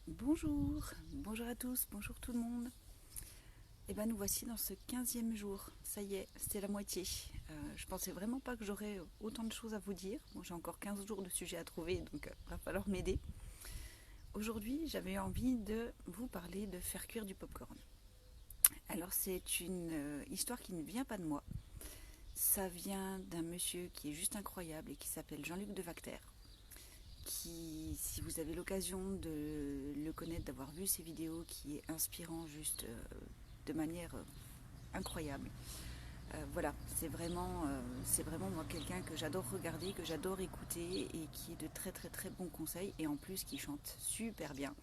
Bonjour à tous, bonjour tout le monde. Et ben nous voici dans ce 15e jour, ça y est, c'est la moitié. Je pensais vraiment pas que j'aurais autant de choses à vous dire. Bon, j'ai encore 15 jours de sujets à trouver, donc va falloir m'aider. Aujourd'hui, j'avais envie de vous parler de faire cuire du popcorn. Alors c'est une histoire qui ne vient pas de moi. Ça vient d'un monsieur qui est juste incroyable et qui s'appelle Jean-Luc Devacter. Qui, si vous avez l'occasion de le connaître, d'avoir vu ses vidéos, qui est inspirant juste de manière incroyable. Voilà, c'est vraiment moi quelqu'un que j'adore regarder, que j'adore écouter et qui est de très très très bons conseils et en plus qui chante super bien.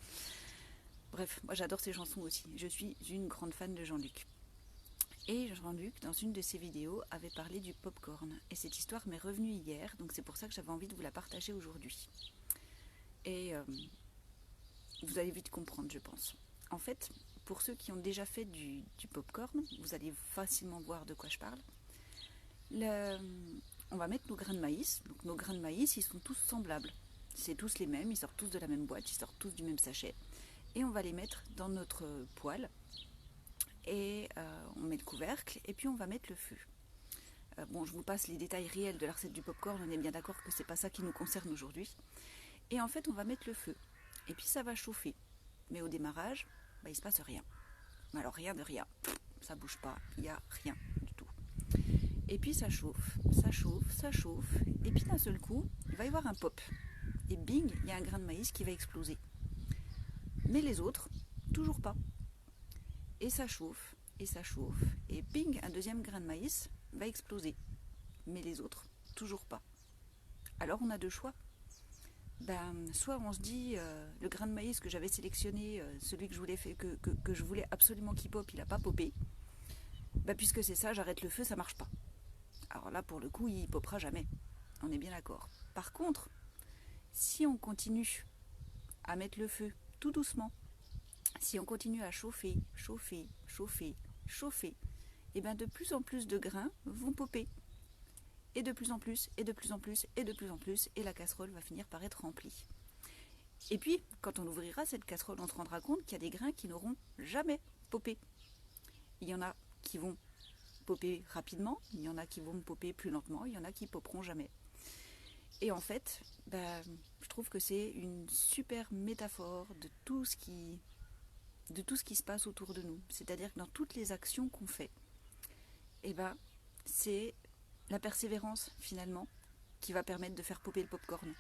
Bref, moi j'adore ses chansons aussi. Je suis une grande fan de Jean-Luc. Et Jean-Luc, dans une de ses vidéos, avait parlé du popcorn. Et cette histoire m'est revenue hier, donc c'est pour ça que j'avais envie de vous la partager aujourd'hui. Et vous allez vite comprendre, je pense. En fait, pour ceux qui ont déjà fait du popcorn, vous allez facilement voir de quoi je parle. On va mettre nos grains de maïs. Donc nos grains de maïs, ils sont tous semblables. C'est tous les mêmes, ils sortent tous de la même boîte, ils sortent tous du même sachet. Et on va les mettre dans notre poêle. Et on met le couvercle et puis on va mettre le feu. Bon, je vous passe les détails réels de la recette du popcorn, on est bien d'accord que c'est pas ça qui nous concerne aujourd'hui. Et en fait, on va mettre le feu. Et puis ça va chauffer. Mais au démarrage, il ne se passe rien. Alors rien de rien. Ça bouge pas, il n'y a rien du tout. Et puis ça chauffe, ça chauffe, ça chauffe. Et puis d'un seul coup, il va y avoir un pop. Et bing, il y a un grain de maïs qui va exploser. Mais les autres, toujours pas. Et ça chauffe, et ça chauffe. Et bing, un deuxième grain de maïs va exploser. Mais les autres, toujours pas. Alors on a deux choix. Soit on se dit le grain de maïs que j'avais sélectionné, celui que je voulais absolument qu'il pop, il n'a pas popé. Puisque c'est ça, j'arrête le feu, ça marche pas. Alors là, pour le coup, il popera jamais. On est bien d'accord. Par contre, si on continue à mettre le feu tout doucement, si on continue à chauffer, chauffer, chauffer, chauffer, et de plus en plus de grains vont popper. Et de plus en plus, et de plus en plus, et de plus en plus, et la casserole va finir par être remplie. Et puis, quand on ouvrira cette casserole, on se rendra compte qu'il y a des grains qui n'auront jamais popé. Il y en a qui vont popper rapidement, il y en a qui vont popper plus lentement, il y en a qui popperont jamais. Et en fait, je trouve que c'est une super métaphore de tout ce qui se passe autour de nous. C'est-à-dire que dans toutes les actions qu'on fait, c'est la persévérance finalement qui va permettre de faire popper le popcorn.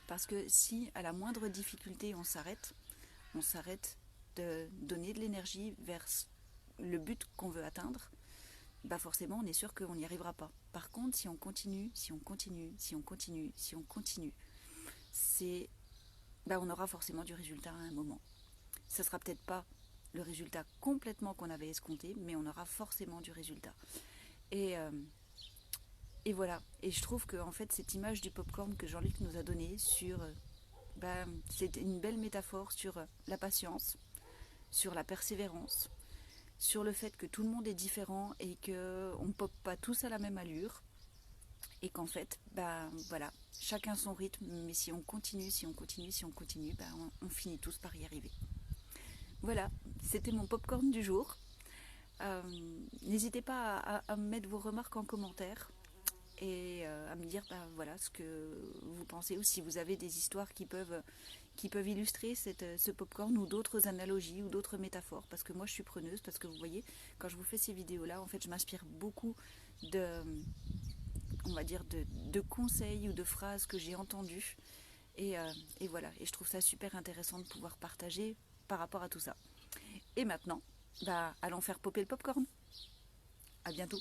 Parce que si à la moindre difficulté on s'arrête de donner de l'énergie vers le but qu'on veut atteindre, forcément on est sûr qu'on n'y arrivera pas. Par contre, si on continue, si on continue, si on continue, si on continue, on aura forcément du résultat à un moment. Ce sera peut-être pas le résultat complètement qu'on avait escompté, mais on aura forcément du résultat. Et voilà. Et je trouve que en fait cette image du popcorn que Jean-Luc nous a donnée c'est une belle métaphore sur la patience, sur la persévérance, sur le fait que tout le monde est différent et qu'on ne pop pas tous à la même allure. Et qu'en fait, voilà, chacun son rythme, mais si on continue, si on continue, si on continue, on finit tous par y arriver. Voilà, c'était mon popcorn du jour. N'hésitez pas à mettre vos remarques en commentaire et à me dire voilà ce que vous pensez, ou si vous avez des histoires qui peuvent illustrer ce popcorn, ou d'autres analogies ou d'autres métaphores, parce que moi je suis preneuse, parce que vous voyez, quand je vous fais ces vidéos là, en fait je m'inspire beaucoup de conseils ou de phrases que j'ai entendues, et voilà, et je trouve ça super intéressant de pouvoir partager par rapport à tout ça. Et maintenant, allons faire popper le popcorn. À bientôt.